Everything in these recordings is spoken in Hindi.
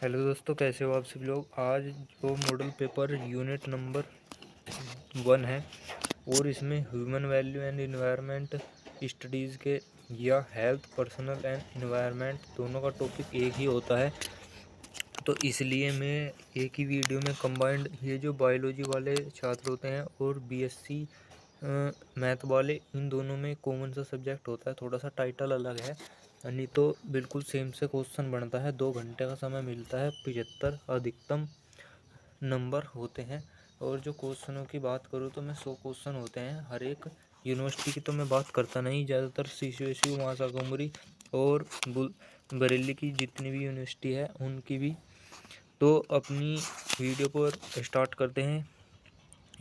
हेलो दोस्तों, कैसे हो आप सभी लोग। आज जो मॉडल पेपर यूनिट नंबर 1 है और इसमें human value and environment studies के या हेल्थ पर्सनल एंड इन्वायरमेंट दोनों का टॉपिक एक ही होता है, तो इसलिए मैं एक ही वीडियो में कंबाइंड ये जो बायोलॉजी वाले छात्र होते हैं और बीएससी मैथ वाले, इन दोनों में कॉमन सा सब्जेक्ट होता है। थोड़ा सा टाइटल अलग है, नहीं तो बिल्कुल सेम से क्वेश्चन बनता है। 2 घंटे का समय मिलता है, 75 अधिकतम नंबर होते हैं। और जो क्वेश्चनों की बात करूँ तो मैं 100 क्वेश्चन होते हैं हर एक। यूनिवर्सिटी की तो मैं बात करता नहीं, ज़्यादातर CCSU महासागुमरी और बरेली की जितनी भी यूनिवर्सिटी है उनकी भी। तो अपनी वीडियो पर स्टार्ट करते हैं।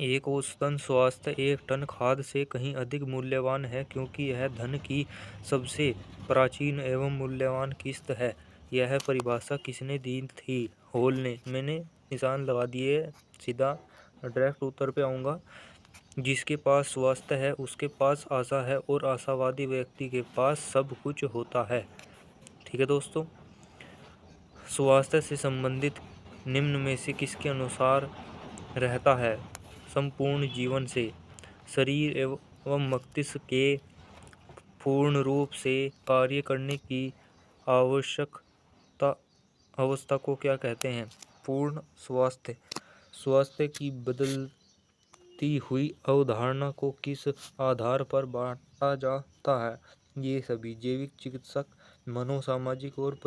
एक औसतन स्वास्थ्य एक टन खाद्य से कहीं अधिक मूल्यवान है, क्योंकि यह धन की सबसे प्राचीन एवं मूल्यवान किस्त है। यह परिभाषा किसने दी थी? हॉल ने। मैंने निशान लगा दिए, सीधा डायरेक्ट उत्तर पे आऊँगा। जिसके पास स्वास्थ्य है उसके पास आशा है, और आशावादी व्यक्ति के पास सब कुछ होता है। ठीक है दोस्तों, स्वास्थ्य से संबंधित निम्न में से किसके अनुसार रहता है? संपूर्ण जीवन से शरीर एवं मस्तिष्क के पूर्ण रूप से कार्य करने की आवश्यकता अवस्था को क्या कहते हैं? पूर्ण स्वास्थ्य। स्वास्थ्य की बदलती हुई अवधारणा को किस आधार पर बांटा जाता है? ये सभी जैविक, चिकित्सक, मनोसामाजिक और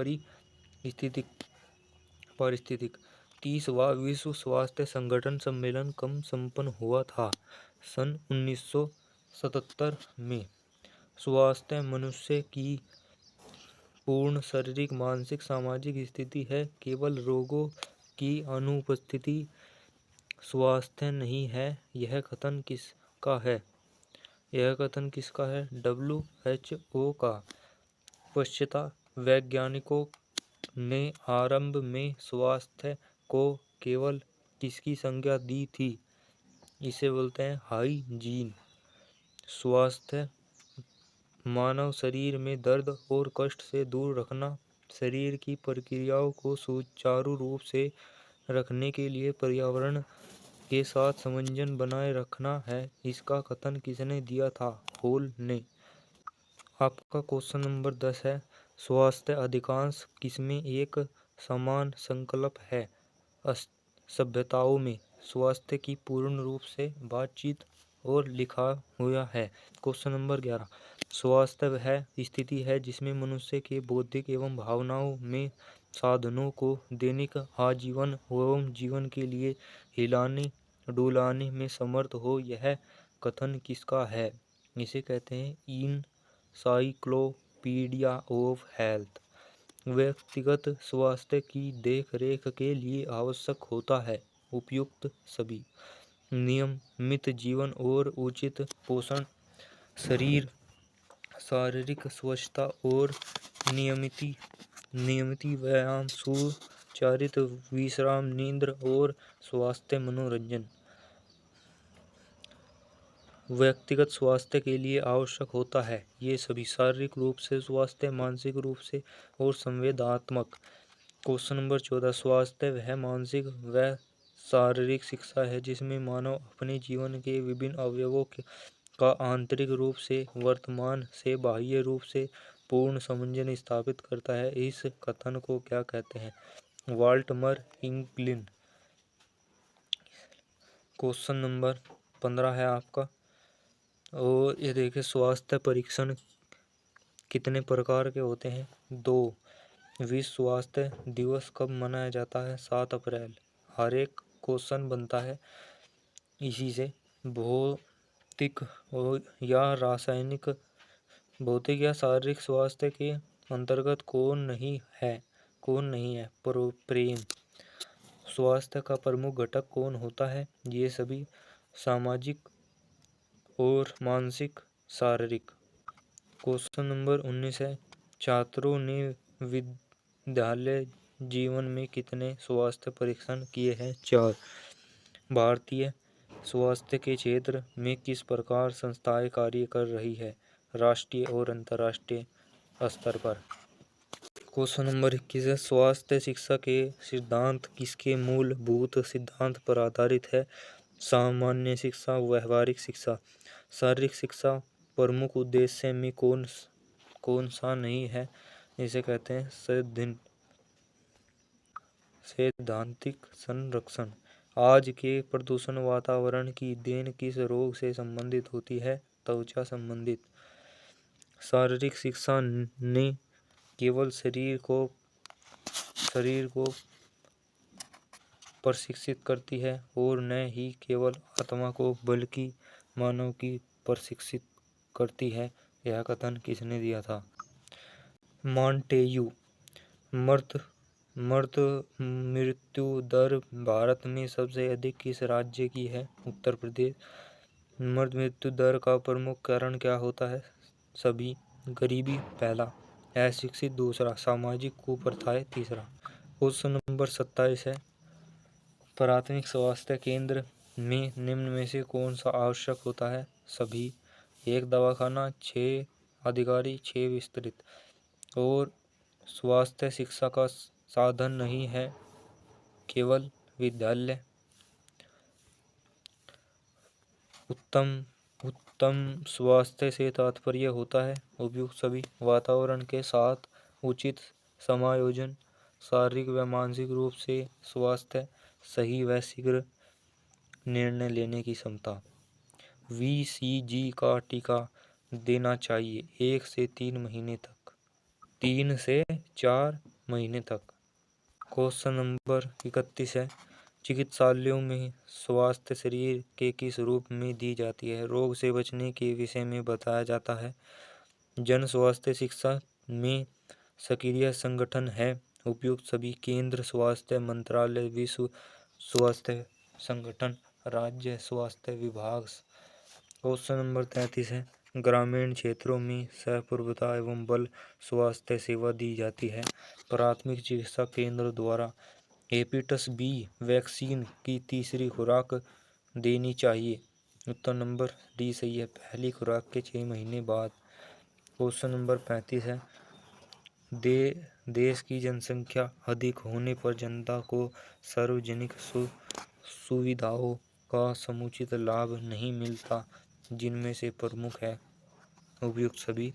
पारिस्थितिक। 30वां विश्व स्वास्थ्य संगठन सम्मेलन कब संपन्न हुआ था? सन 1977 में। स्वास्थ्य मनुष्य की पूर्ण शारीरिक, मानसिक, सामाजिक स्थिति है, केवल रोगों की अनुपस्थिति स्वास्थ्य नहीं है। यह कथन किसका है? WHO का। पश्चात वैज्ञानिकों ने आरंभ में स्वास्थ्य को केवल किसकी संज्ञा दी थी? इसे बोलते हैं हाइजीन। स्वास्थ्य मानव शरीर में दर्द और कष्ट से दूर रखना, शरीर की प्रक्रियाओं को सुचारू रूप से रखने के लिए पर्यावरण के साथ सामंजस्य बनाए रखना है। इसका कथन किसने दिया था? हॉल ने। आपका क्वेश्चन नंबर 10 है, स्वास्थ्य अधिकांश किसमें एक समान संकल्प है? सभ्यताओं में स्वास्थ्य की पूर्ण रूप से बातचीत और लिखा हुआ है। क्वेश्चन नंबर 11, स्वास्थ्य वह स्थिति है जिसमें मनुष्य के बौद्धिक एवं भावनाओं में साधनों को दैनिक आजीवन एवं जीवन के लिए हिलाने डुलाने में समर्थ हो। यह कथन किसका है? इसे कहते हैं इनसाइक्लोपीडिया ऑफ हेल्थ। व्यक्तिगत स्वास्थ्य की देख रेख के लिए आवश्यक होता है उपयुक्त सभी नियमित जीवन और उचित पोषण, शरीर शारीरिक स्वच्छता और नियमित व्यायाम, सुचारित विश्राम, नींद और स्वास्थ्य मनोरंजन व्यक्तिगत स्वास्थ्य के लिए आवश्यक होता है। ये सभी शारीरिक रूप से स्वास्थ्य, मानसिक रूप से और संवेदनात्मक। क्वेश्चन नंबर 14, स्वास्थ्य वह मानसिक व शारीरिक शिक्षा है जिसमें मानव अपने जीवन के विभिन्न अवयवों का आंतरिक रूप से वर्तमान से बाह्य रूप से पूर्ण सामंजस्य स्थापित करता है। इस कथन को क्या कहते हैं? वाल्टमर इंग्लिन। क्वेश्चन नंबर 15 है आपका, और ये देखिए, स्वास्थ्य परीक्षण कितने प्रकार के होते हैं? 2। विश्व स्वास्थ्य दिवस कब मनाया जाता है? 7 अप्रैल। हर एक क्वेश्चन बनता है इसी से। भौतिक या रासायनिक, भौतिक या शारीरिक स्वास्थ्य के अंतर्गत कौन नहीं है? प्रेम। स्वास्थ्य का प्रमुख घटक कौन होता है? ये सभी सामाजिक और मानसिक, शारीरिक। क्वेश्चन नंबर 19 है, छात्रों ने विद्यालय जीवन में कितने स्वास्थ्य परीक्षण किए हैं? 4। भारतीय स्वास्थ्य के क्षेत्र में किस प्रकार संस्थाएं कार्य कर रही है राष्ट्रीय और अंतर्राष्ट्रीय स्तर पर? क्वेश्चन नंबर 21 है, स्वास्थ्य शिक्षा के सिद्धांत किसके मूलभूत सिद्धांत पर आधारित है? सामान्य शिक्षा, व्यवहारिक शिक्षा। शारीरिक शिक्षा प्रमुख उद्देश्य में कौन सा नहीं है? इसे कहते हैं सैद्धांतिक संरक्षण। आज के प्रदूषण वातावरण की देन किस रोग से संबंधित होती है? त्वचा संबंधित। शारीरिक शिक्षा ने केवल शरीर को प्रशिक्षित करती है और न ही केवल आत्मा को बल्कि मानव की प्रशिक्षित करती है। यह कथन किसने दिया था? मॉन्टेग्यू। मृत मृत्यु दर भारत में सबसे अधिक किस राज्य की है? उत्तर प्रदेश। मृत मृत्यु दर का प्रमुख कारण क्या होता है? सभी। गरीबी पहला, अशिक्षित दूसरा, सामाजिक कुप्रथाएं तीसरा। क्वेश्चन नंबर 27 है, प्राथमिक स्वास्थ्य केंद्र में निम्न में से कौन सा आवश्यक होता है? सभी। एक दवाखाना, 6 अधिकारी, 6 विस्तृत। और स्वास्थ्य शिक्षा का साधन नहीं है केवल विद्यालय। उत्तम स्वास्थ्य से तात्पर्य होता है उपयुक्त सभी, वातावरण के साथ उचित समायोजन, शारीरिक व मानसिक रूप से स्वास्थ्य, सही व शीघ्र निर्णय लेने की क्षमता। VCG का टीका देना चाहिए 1 से 3 महीने तक, 3 से 4 महीने तक। क्वेश्चन नंबर 31 है, चिकित्सालयों में स्वास्थ्य शरीर के किस रूप में दी जाती है? रोग से बचने के विषय में बताया जाता है। जन स्वास्थ्य शिक्षा में सक्रिय संगठन है उपयुक्त सभी, केंद्र स्वास्थ्य मंत्रालय, विश्व स्वास्थ्य संगठन, राज्य स्वास्थ्य विभाग। क्वेश्चन नंबर 33 है, ग्रामीण क्षेत्रों में सपुर्दता एवं बल स्वास्थ्य सेवा दी जाती है। प्राथमिक चिकित्सा केंद्र द्वारा हेपेटाइटिस बी वैक्सीन की तीसरी खुराक देनी चाहिए। उत्तर नंबर डी सही है, पहली खुराक के 6 महीने बाद। क्वेश्चन नंबर 35 है, देश की जनसंख्या अधिक होने पर जनता को सार्वजनिक सुविधाओं का समुचित लाभ नहीं मिलता, जिनमें से प्रमुख है उपयुक्त सभी।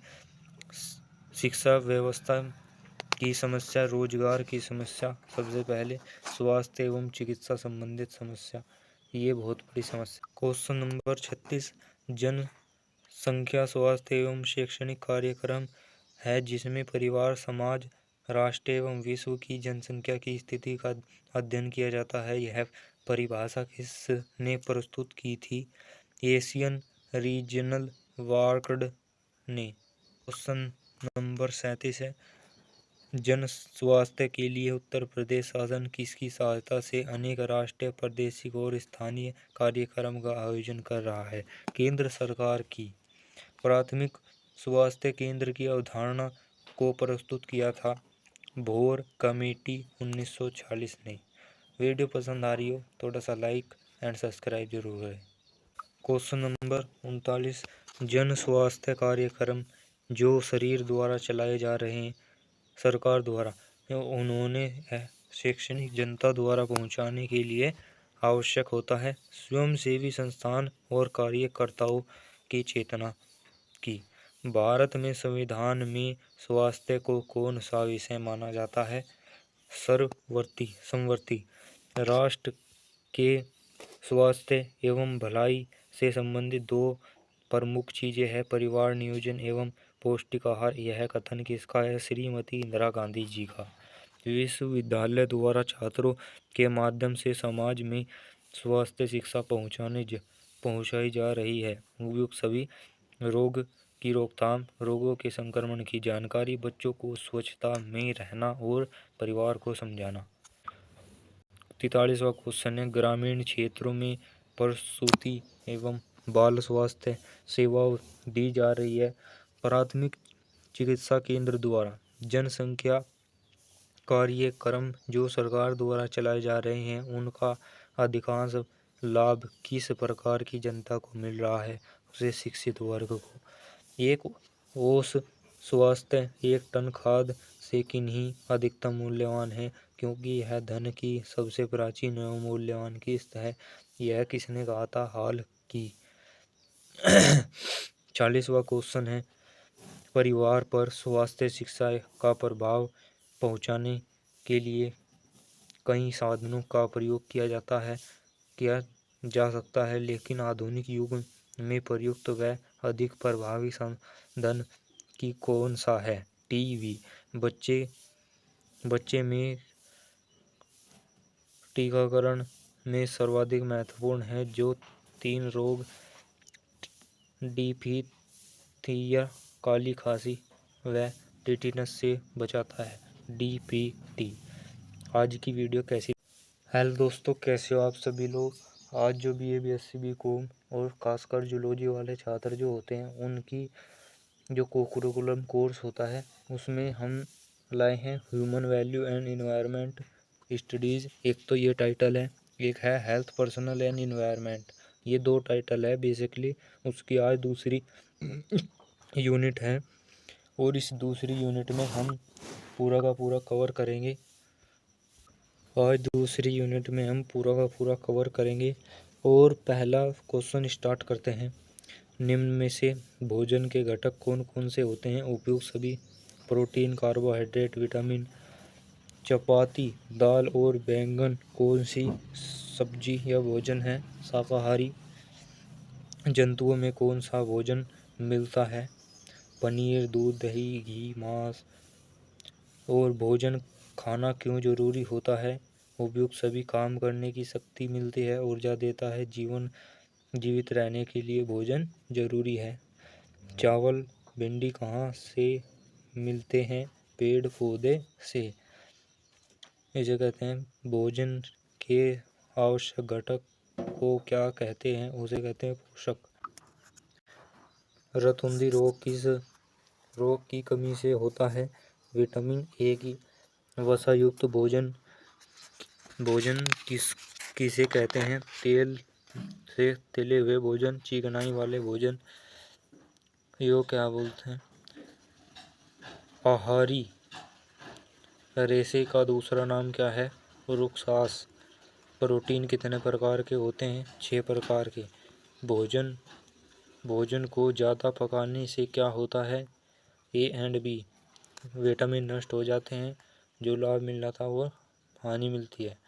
शिक्षा व्यवस्था की समस्या, रोजगार की समस्या, सबसे पहले स्वास्थ्य एवं चिकित्सा संबंधित समस्या, ये बहुत बड़ी समस्या। क्वेश्चन नंबर 36, जनसंख्या स्वास्थ्य एवं शैक्षणिक कार्यक्रम है जिसमें परिवार, समाज, राष्ट्र एवं विश्व की जनसंख्या की स्थिति का अध्ययन किया जाता है। यह परिभाषा किसने प्रस्तुत की थी? एशियन रीजनल वार्कड ने। क्वेश्चन नंबर 37 है, जन स्वास्थ्य के लिए उत्तर प्रदेश शासन किसकी सहायता से अनेक राष्ट्रीय, प्रादेशिक और स्थानीय कार्यक्रम का आयोजन कर रहा है? केंद्र सरकार की। प्राथमिक स्वास्थ्य केंद्र की अवधारणा को प्रस्तुत किया था भोर कमेटी 1940 ने। वीडियो पसंद आ रही हो थोड़ा सा लाइक एंड सब्सक्राइब जरूर करें। क्वेश्चन नंबर 39, जन स्वास्थ्य कार्यक्रम जो शरीर द्वारा चलाए जा रहे हैं सरकार द्वारा, उन्होंने शैक्षणिक जनता द्वारा पहुंचाने के लिए आवश्यक होता है स्वयंसेवी संस्थान और कार्यकर्ताओं की चेतना की। भारत में संविधान में स्वास्थ्य को कौन सा विषय माना जाता है? संवर्ती। राष्ट्र के स्वास्थ्य एवं भलाई से संबंधित 2 प्रमुख चीजें हैं, परिवार नियोजन एवं पौष्टिक आहार। यह कथन किसका है? श्रीमती इंदिरा गांधी जी का। विश्वविद्यालय द्वारा छात्रों के माध्यम से समाज में स्वास्थ्य शिक्षा पहुंचाई जा रही है उपयुक्त सभी। रोग की रोकथाम, रोगों के संक्रमण की जानकारी, बच्चों को स्वच्छता में रहना और परिवार को समझाना। 43वां क्वेश्चन है, ग्रामीण क्षेत्रों में प्रसूति एवं बाल स्वास्थ्य सेवाओं दी जा रही है। प्राथमिक चिकित्सा केंद्र द्वारा जनसंख्या कार्यक्रम जो सरकार द्वारा चलाए जा रहे हैं उनका अधिकांश लाभ किस प्रकार की जनता को मिल रहा है? उसे शिक्षित वर्ग को। एक ओस स्वास्थ्य एक टन खाद्य से किन्हीं अधिकतम मूल्यवान है, क्योंकि यह धन की सबसे प्राचीन एवं मूल्यवान किस्त है। यह किसने कहा था? हाल की। 40वां क्वेश्चन है, परिवार पर स्वास्थ्य शिक्षा का प्रभाव पहुंचाने के लिए कई साधनों का प्रयोग किया जा सकता है, लेकिन आधुनिक युग में प्रयुक्त व अधिक प्रभावी साधन की कौन सा है? टीवी। बच्चे में टीकाकरण में सर्वाधिक महत्वपूर्ण है, जो 3 रोग डिphtheria, काली खांसी व टिटनस से बचाता है। DPT। आज की वीडियो कैसी? हेलो दोस्तों, कैसे हो आप सभी लोग? आज जो BA BSc BCom और खासकर जूलॉजी वाले छात्र जो होते हैं, उनकी जो कोकुलम कोर्स होता है, उसमें हम लाए हैं human value and environment studies. एक तो ये टाइटल है, एक है हेल्थ पर्सनल एंड इन्वायरमेंट। ये 2 टाइटल है बेसिकली। उसकी आज दूसरी यूनिट है, और इस दूसरी यूनिट में हम पूरा का पूरा कवर करेंगे। आज दूसरी यूनिट में हम पूरा का पूरा कवर करेंगे। और पहला क्वेश्चन स्टार्ट करते हैं। निम्न में से भोजन के घटक कौन कौन से होते हैं? उपयुक्त सभी। Protein, carbohydrate, vitamin. चपाती, दाल और बैंगन कौन सी सब्जी या भोजन है? शाकाहारी। जंतुओं में कौन सा भोजन मिलता है? पनीर, दूध, दही, घी, मांस। और भोजन खाना क्यों जरूरी होता है? उपयुक्त सभी। काम करने की शक्ति मिलती है, ऊर्जा देता है, जीवित रहने के लिए भोजन जरूरी है। चावल, भिंडी कहाँ से मिलते हैं? पेड़ पौधे से। इसे कहते हैं भोजन के आवश्यक घटक को क्या कहते हैं? उसे कहते हैं पोषक। रतुंधी रोग किस रोग की कमी से होता है? विटामिन ए की। वसा युक्त भोजन किसे कहते हैं? तेल से तले हुए भोजन, चिकनाई वाले भोजन। यो क्या बोलते हैं? आहारी रेशे का दूसरा नाम क्या है? वृक्षांश। प्रोटीन कितने प्रकार के होते हैं? 6 प्रकार के। भोजन को ज़्यादा पकाने से क्या होता है? A and B। विटामिन नष्ट हो जाते हैं, जो लाभ मिल रहा था वो हानि मिलती है।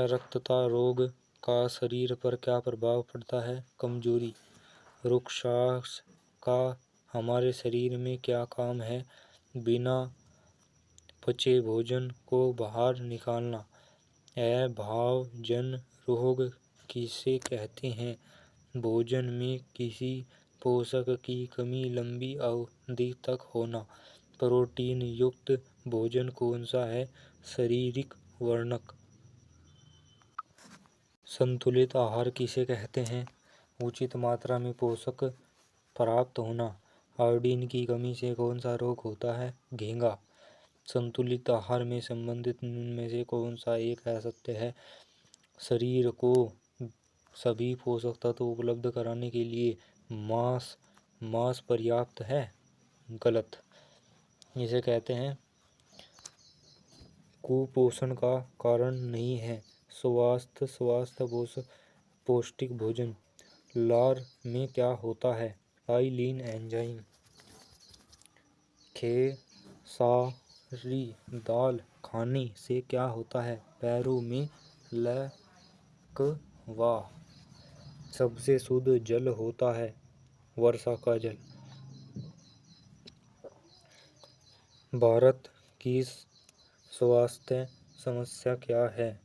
रक्तता रोग का शरीर पर क्या प्रभाव पड़ता है? कमजोरी। वृक्षांश का हमारे शरीर में क्या काम है? बिना पचे भोजन को बाहर निकालना। अभावजन्य रोग किसे कहते हैं? भोजन में किसी पोषक की कमी लंबी अवधि तक होना। प्रोटीन युक्त भोजन कौन सा है? शारीरिक वर्णक। संतुलित आहार किसे कहते हैं? उचित मात्रा में पोषक प्राप्त होना। आयोडीन की कमी से कौन सा रोग होता है? घेंघा। संतुलित आहार में संबंधित निम्न में से कौन सा एक असत्य है? शरीर को सभी पोषक तत्व उपलब्ध कराने के लिए मांस पर्याप्त है। गलत। इसे कहते हैं कुपोषण का कारण नहीं है। स्वास्थ्य पौष्टिक भोजन। लार में क्या होता है? आइलीन एंजाइम। खेसारी दाल खाने से क्या होता है? पैरों में लकवा। सबसे शुद्ध जल होता है वर्षा का जल। भारत की स्वास्थ्य समस्या क्या है?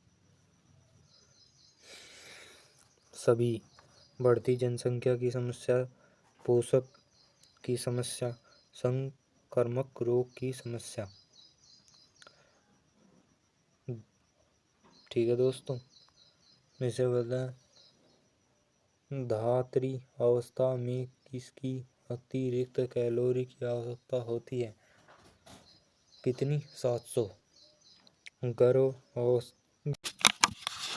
सभी। बढ़ती जनसंख्या की समस्या, पोषक की समस्या, संक्रामक रोग की समस्या। ठीक है दोस्तों, इसे बताएं धात्री अवस्था में किसकी अतिरिक्त कैलोरी की आवश्यकता होती है? कितनी? 700। गर्भ अवस्था।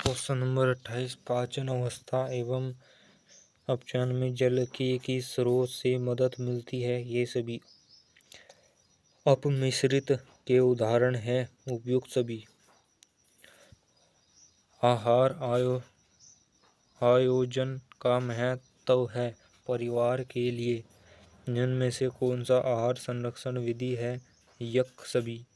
Question number 28। पाचन अवस्था एवं अपचान में जल के किस स्रोत से मदद मिलती है? ये सभी अपमिश्रित के उदाहरण हैं उपयुक्त सभी। आहार आयोजन का महत्व है परिवार के लिए। निम्न में से कौन सा आहार संरक्षण विधि है? यक सभी।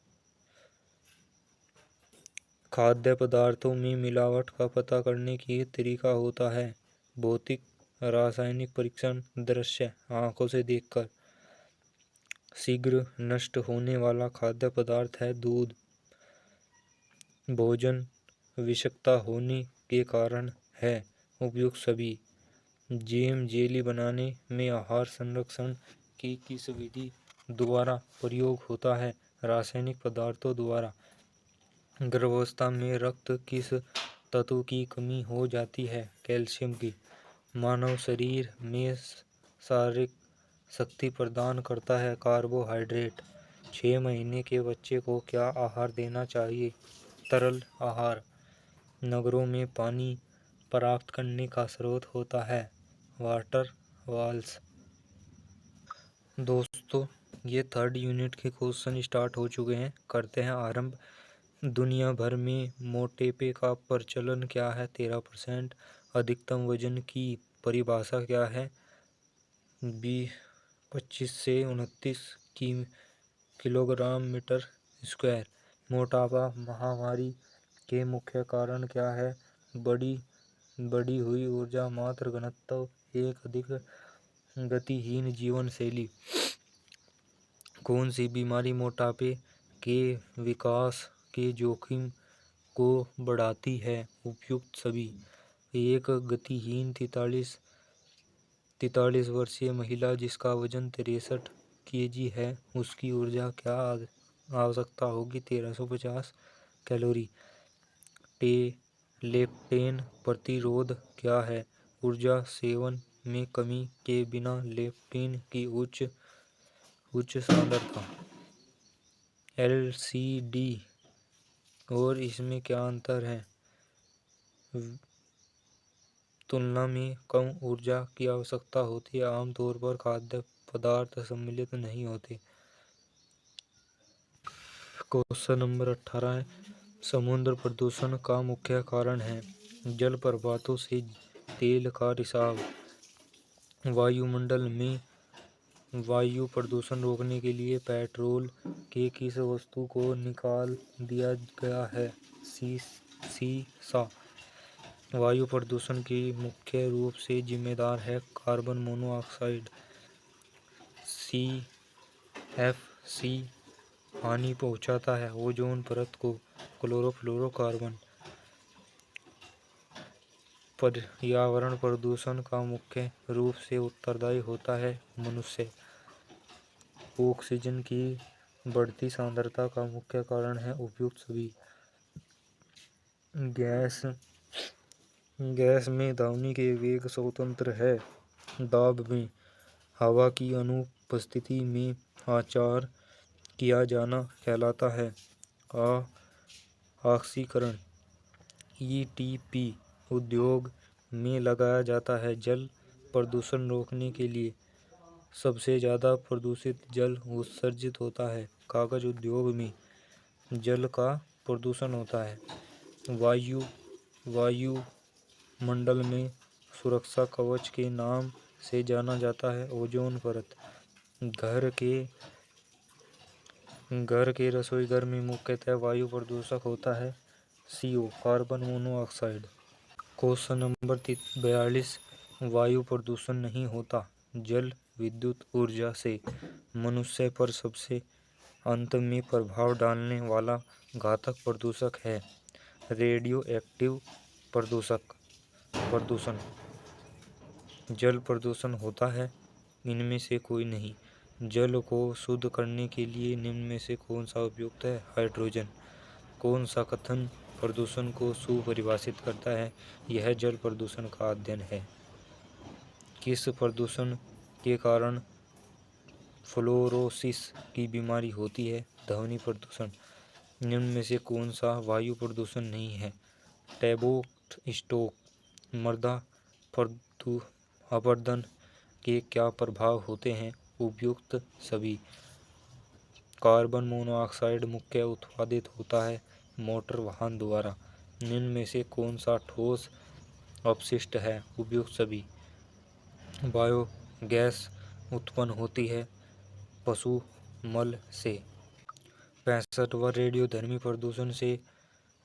खाद्य पदार्थों में मिलावट का पता करने की तरीका होता है भौतिक रासायनिक परीक्षण, दृश्य आंखों से देखकर। शीघ्र नष्ट होने वाला खाद्य पदार्थ है दूध। भोजन विषाक्त होने के कारण है उपयुक्त सभी। जैम जेली बनाने में आहार संरक्षण की किस विधि द्वारा प्रयोग होता है? रासायनिक पदार्थों द्वारा। गर्भावस्था में रक्त किस तत्व की कमी हो जाती है? कैल्शियम की। मानव शरीर में शारीरिक शक्ति प्रदान करता है कार्बोहाइड्रेट। 6 महीने के बच्चे को क्या आहार देना चाहिए? तरल आहार। नगरों में पानी प्राप्त करने का स्रोत होता है वाटर वॉल्स। दोस्तों ये 3rd यूनिट के क्वेश्चन स्टार्ट हो चुके हैं, करते हैं आरंभ। दुनिया भर में मोटापे का प्रचलन क्या है? 13%। अधिकतम वजन की परिभाषा क्या है? 25 से 29 किलोग्राम मीटर स्क्वायर। मोटापा महामारी के मुख्य कारण क्या है? बढ़ी हुई ऊर्जा मात्रा घनत्व, एक अधिक गतिहीन जीवन शैली। कौन सी बीमारी मोटापे के विकास के जोखिम को बढ़ाती है? उपयुक्त सभी। एक गतिहीन 43 वर्षीय महिला जिसका वजन 63 kg है, उसकी ऊर्जा क्या आवश्यकता होगी? 1350 कैलोरी। लेप्टेन प्रतिरोध क्या है? ऊर्जा सेवन में कमी के बिना लेप्टेन की उच्च सांद्रता। एलसीडी और इसमें क्या अंतर है? तुलना में कम ऊर्जा की आवश्यकता होती है। आमतौर पर खाद्य पदार्थ सम्मिलित नहीं होते। क्वेश्चन नंबर 18 है, समुद्र प्रदूषण का मुख्य कारण है? जल प्रपातों से तेल का रिसाव। वायुमंडल में वायु प्रदूषण रोकने के लिए पेट्रोल के किस वस्तु को निकाल दिया गया है? सीसा। वायु प्रदूषण के मुख्य रूप से जिम्मेदार है कार्बन मोनोऑक्साइड। CFC हानि पहुंचाता है ओजोन परत को। क्लोरोफ्लोरोकार्बन। पर्यावरण प्रदूषण का मुख्य रूप से उत्तरदायी होता है मनुष्य। ऑक्सीजन की बढ़ती सांद्रता का मुख्य कारण है उपयुक्त सभी। गैस में ध्वनि के वेग स्वतंत्र है दाब में। हवा की अनुपस्थिति में आचार किया जाना कहलाता है ऑक्सीकरण। ETP उद्योग में लगाया जाता है जल प्रदूषण रोकने के लिए। सबसे ज़्यादा प्रदूषित जल उत्सर्जित होता है कागज उद्योग में। जल का प्रदूषण होता है। वायुमंडल में सुरक्षा कवच के नाम से जाना जाता है ओजोन परत। घर के रसोई घर में मुख्यतः वायु प्रदूषक होता है CO carbon monoxide. Question number 42, वायु प्रदूषण नहीं होता जल विद्युत ऊर्जा से। मनुष्य पर सबसे अंत में प्रभाव डालने वाला घातक प्रदूषक है रेडियो एक्टिव प्रदूषण। जल प्रदूषण होता है इनमें से कोई नहीं। जल को शुद्ध करने के लिए निम्न में से कौन सा उपयुक्त है? हाइड्रोजन। कौन सा कथन प्रदूषण को सुपरिभाषित करता है? यह जल प्रदूषण का अध्ययन है। किस प्रदूषण के कारण फ्लोरोसिस की बीमारी होती है? ध्वनि प्रदूषण। निम्न में से कौन सा वायु प्रदूषण नहीं है? टैबोक स्टोक। मृदा अपरदन के क्या प्रभाव होते हैं? उपयुक्त सभी। कार्बन मोनोऑक्साइड मुख्य उत्पादित होता है मोटर वाहन द्वारा। निम्न में से कौन सा ठोस अपशिष्ट है? उपयुक्त सभी। बायोगैस उत्पन्न होती है पशु मल से। 65वां रेडियोधर्मी प्रदूषण से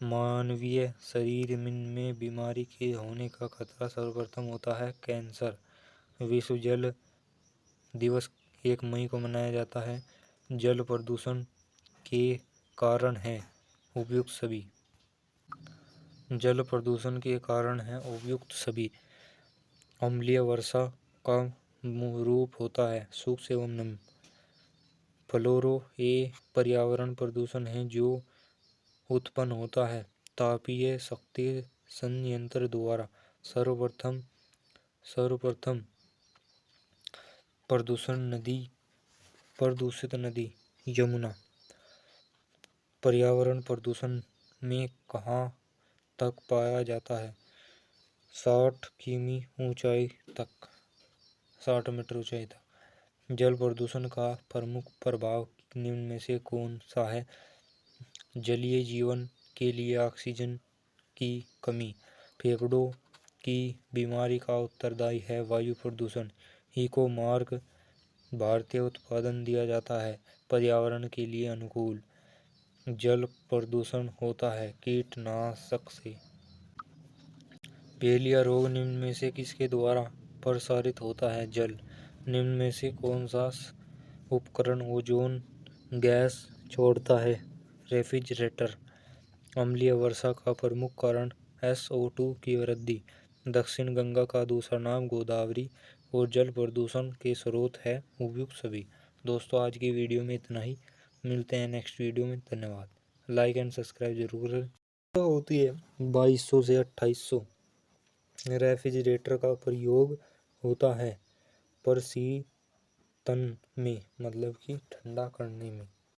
मानवीय शरीर में बीमारी के होने का खतरा सर्वप्रथम होता है कैंसर। विश्व जल दिवस 1 मई को मनाया जाता है। जल प्रदूषण के कारण है? उपयुक्त सभी। जल प्रदूषण के कारण है? उपयुक्त सभी। अम्लीय वर्षा का रूप होता है शुष्क एवं नम। फ्लोरो ये पर्यावरण प्रदूषण है जो उत्पन्न होता है तापीय शक्ति संयंत्र द्वारा। सर्वप्रथम प्रदूषित नदी यमुना। पर्यावरण प्रदूषण में कहाँ तक पाया जाता है? 60 किमी ऊंचाई तक, 60 मीटर ऊंचाई तक। जल प्रदूषण का प्रमुख प्रभाव निम्न में से कौन सा है? जलीय जीवन के लिए ऑक्सीजन की कमी। फेफड़ों की बीमारी का उत्तरदायी है वायु प्रदूषण। इको मार्क भारतीय उत्पादन दिया जाता है पर्यावरण के लिए अनुकूल। जल प्रदूषण होता है कीटनाशक से। पीलिया रोग निम्न में से किसके द्वारा प्रसारित होता है? जल। निम्न में से कौन सा उपकरण ओजोन गैस छोड़ता है? रेफ्रिजरेटर। अम्लीय वर्षा का प्रमुख कारण SO2 की वृद्धि। दक्षिण गंगा का दूसरा नाम गोदावरी और जल प्रदूषण के स्रोत है उपयुक्त सभी। दोस्तों आज की वीडियो में इतना ही, मिलते हैं नेक्स्ट वीडियो में। धन्यवाद। लाइक एंड सब्सक्राइब जरूर करें। तो होती है 2200 से 2800। रेफ्रिजरेटर का प्रयोग होता है प्रशीतन में, मतलब कि ठंडा करने में।